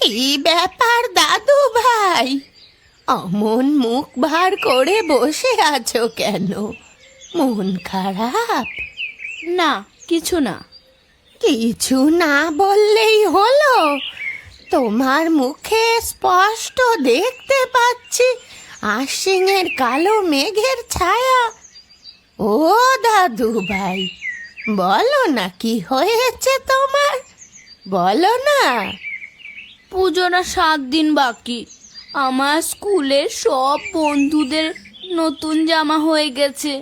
কি ব্যাপার দাদু ভাই, অমন মুখ ভার করে বসে আছো কেন? মন খারাপ? না, কিছু না। কিছু না বললেই হলো। তোমার মুখে স্পষ্ট দেখতে পাচ্ছি আশ্বিনের কালো মেঘের ছায়া। ও দাদু ভাই, বলো না কি হয়েছে তোমার, বলো না। পুজোর আর 7 দিন বাকি। আমার স্কুলের সব বন্ধুদের নতুন জামা হয়ে গেছে,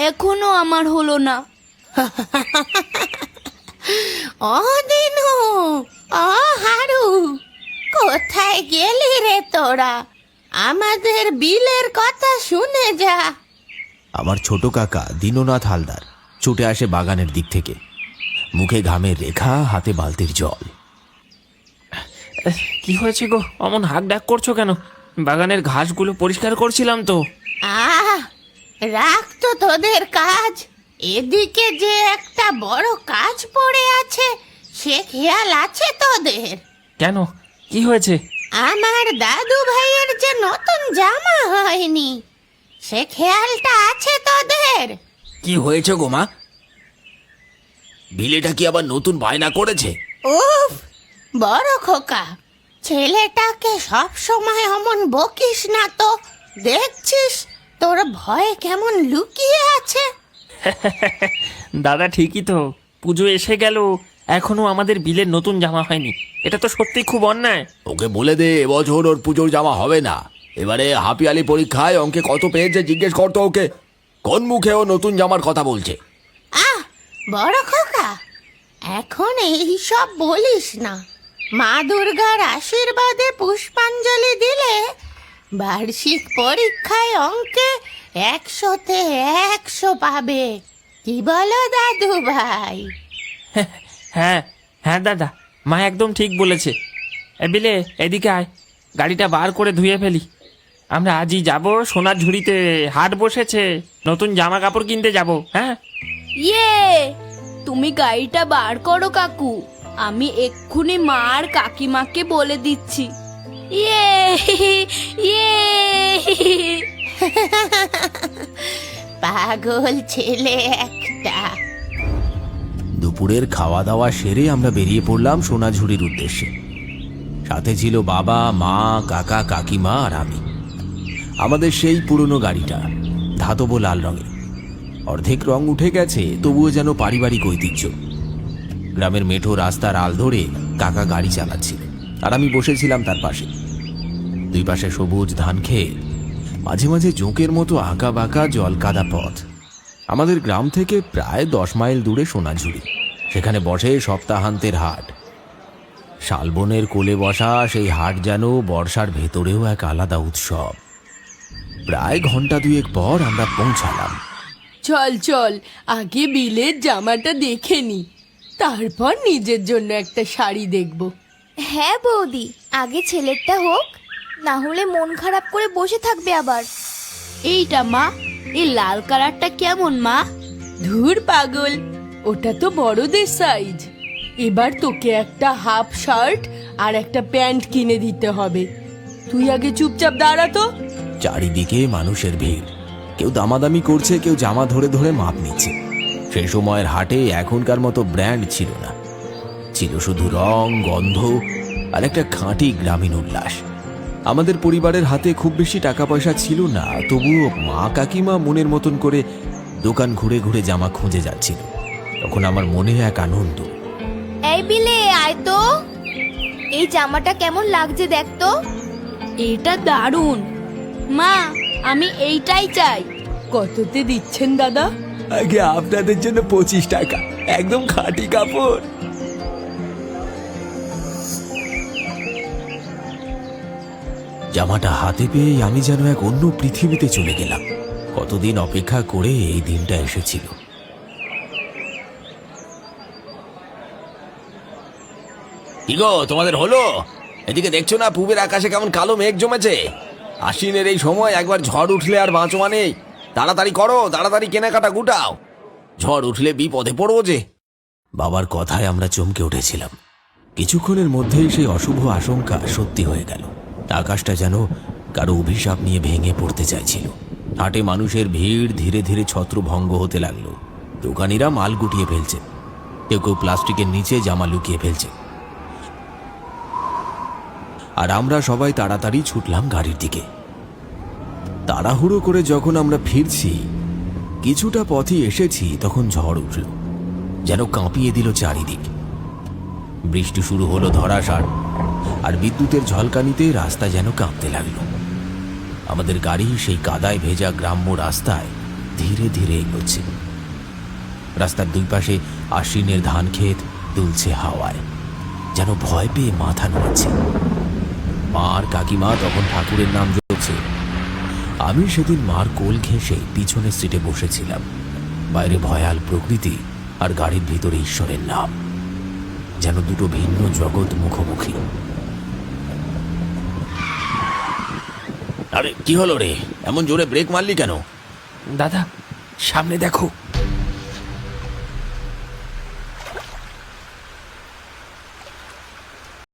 এখনো আমার হলো না। ও দিনু, ও হারু, কোথায় গেলি রে তোরা? আমাদের বিলের কথা শুনে যা। আমার ছোট কাকা দীননাথ হালদার ছুটে আসে বাগানের দিক থেকে, মুখে ঘামের রেখা, হাতে বালতির জল। কি হয়েছে গো, অমন হাঁক ডাক করছো কেন? বাগানের ঘাসগুলো পরিষ্কার করছিলাম তো। আহ, রাখ তো তোদের কাজ। এদিকে যে একটা বড় কাজ পড়ে আছে, সে খেয়াল আছে তোদের? কেন, কি হয়েছে? আমার দাদু ভাইয়ের যে নতুন জামা হয়নি, সে খেয়ালটা আছে তোদের? কি হয়েছে গো মা? বিলেটা কি আবার নতুন বায়না করেছে? উফ, বড় খোকা, ছেলেটাকে সব সময় অমন বকিস না তো। দেখছিস তোর ভয় কেমন লুকিয়ে আছে। দাদা ঠিকই তো, পুজো এসে গেল, এখনো আমাদের বিলের নতুন জামা হয়নি। এটা তো সত্যি খুব অন্যায়। ওকে বলে দে এবছর ওর পুজোর জামা হবে না। এবারে হাপিয়ালি পরীক্ষায় অঙ্কে কত পেয়েছে জিজ্ঞেস করতো ওকে। কোন মুখে ও নতুন জামার কথা বলছে? আহ, বড় খোকা, এখন এই সব বলিস না। মা দুর্গার আশীর্বাদে পুষ্পাঞ্জলি দিলে বার্ষিক পরীক্ষায় অঙ্কে 100-তে 100 পাবে। কি বলো দাদু ভাই? হ্যাঁ হ্যাঁ দাদা, মা একদম ঠিক বলেছে। বিলে এদিকে আয়, গাড়িটা বার করে ধুয়ে ফেলি। আমরা আজই যাব সোনার ঝুড়িতে, হাট বসেছে, নতুন জামা কাপড় কিনতে যাব। হ্যাঁ, ইয়ে, তুমি গাড়িটা বার করো কাকু, আমি এক্ষুনি মা আর কাকিমাকে বলে দিচ্ছি। ইয়ে ইয়ে। পাগল ছেলে একটা। দুপুরের খাওয়া দাওয়া সেরে আমরা বেরিয়ে পড়লাম সোনাঝুরির উদ্দেশ্যে। সাথে ছিল বাবা, মা, কাকা, কাকিমা আর আমি। আমাদের সেই পুরনো গাড়িটা ধাতব লাল রঙের, অর্ধেক রং উঠে গেছে, তবুও যেন পারিবারিক ঐতিহ্য। গ্রামের মেঠো রাস্তার আল ধরে কাকা গাড়ি চালাচ্ছিল, আর আমি বসেছিলাম তার পাশে। দুই পাশে সবুজ ধান খেয়ে, মাঝে মাঝে জোঁকের মতো আঁকা বাঁকা জলকাদা পথ। আমাদের গ্রাম থেকে প্রায় 10 মাইল দূরে সোনাঝুরি, সেখানে বসে সপ্তাহান্তের হাট। শালবনের কোলে বসা সেই হাট যেন বর্ষার ভেতরেও এক আলাদা উৎসব। প্রায় ঘন্টা দুয়েক পর আমরা পৌঁছালাম। চল চল, আগে বিলের জামাটা দেখে নি, তারপর নিজের জন্য একটা শাড়ি দেখব। হ্যাঁ বৌদি, আগে ছেলেরটা হোক, না হলে মন খারাপ করে বসে থাকবে আবার। এইটা মা, এই লাল কালারটা কেমন মা? ধুর পাগল, ওটা তো বড়দের সাইজ। এবার তোকে একটা হাফ শার্ট আর একটা প্যান্ট কিনে দিতে হবে। তুই আগে চুপচাপ দাঁড়া তো। চারিদিকে মানুষের ভিড়, কেউ দামাদামি করছে, কেউ জামা ধরে ধরে মাপ নিচ্ছে। সেই সময়ের হাটে এখনকার মতো ব্র্যান্ড ছিল না, ছিল শুধু রং, গন্ধ আর একটা খাঁটি গ্রামীণ উল্লাস। আমাদের পরিবারের হাতে খুব বেশি টাকা পয়সা ছিল না, তবুও মা কাকিমা মনের মতন করে দোকান ঘুরে ঘুরে জামা খুঁজে যাচ্ছিল। তখন আমার মনে এক আনন্দ। এই বিলে আয় তো, এই জামাটা কেমন লাগছে দেখ তো। এটা দারুণ মা, আমি এইটাই চাই। কততে দিচ্ছেন দাদা? আগে আপনাদের জন্য 25 টাকা, একদম খাঁটি কাপড়। জামাটা হাতে পেয়ে আমি যেন এক অন্য পৃথিবীতে চলে গেলাম। কতদিন অপেক্ষা করে এই দিনটা এসেছিল। কি গো, তোমাদের হলো? এদিকে দেখছো না পূবের আকাশে কেমন কালো মেঘ জমেছে? আশ্বিনের এই সময় একবার ঝড় উঠলে আর বাঁচোয়া নেই। তাড়াতাড়ি করো, তাড়াতাড়ি কেনাকাটা গুটাও, ঝড় উঠলে বিপদে পড়বো যে। বাবার কথায় আমরা চমকে উঠেছিলাম। কিছুক্ষণের মধ্যেই সেই অশুভ আশঙ্কা সত্যি হয়ে গেল। আকাশটা যেন কারো অভিশাপ নিয়ে ভেঙে পড়তে চাইছিল। হাটে মানুষের ভিড় ধীরে ধীরে ছত্রভঙ্গ হতে লাগলো। দোকানিরা মাল গুটিয়ে ফেলছে, কেউ কেউ প্লাস্টিকের নিচে জামা লুকিয়ে ফেলছে। আর আমরা সবাই তাড়াতাড়ি ছুটলাম গাড়ির দিকে। তাড়াহুড়ো করে যখন আমরা ফিরছি, কিছুটা পথে এসেছি, তখন ঝড় উঠল, যেন কাঁপিয়ে দিল চারিদিক। বৃষ্টি শুরু হলো ধরাষার, আর বিদ্যুতের ঝলকানিতে রাস্তা যেন কাঁপতে লাগলো। আমাদের গাড়ি সেই কাদায় ভেজা গ্রাম্য রাস্তায় ধীরে ধীরে এগোচ্ছে। রাস্তার দুই পাশে আশ্বিনের ধান ক্ষেত দুলছে হাওয়ায়, যেন ভয় পেয়ে মাথা নাড়ছে। মা আর কাকিমা তখন ঠাকুরের নাম জপছে। আমি সেদিন মার কোল ঘেঁষে পিছনের সিটে বসেছিলাম। বাইরে ভয়াল প্রকৃতি আর গাড়ির ভিতরে ঈশ্বরের নাম, যেন দুটো ভিন্ন জগৎ মুখোমুখি। আরে কি হলো রে, এমন জোরে ব্রেক মারলি কেন? দাদা সামনে দেখো।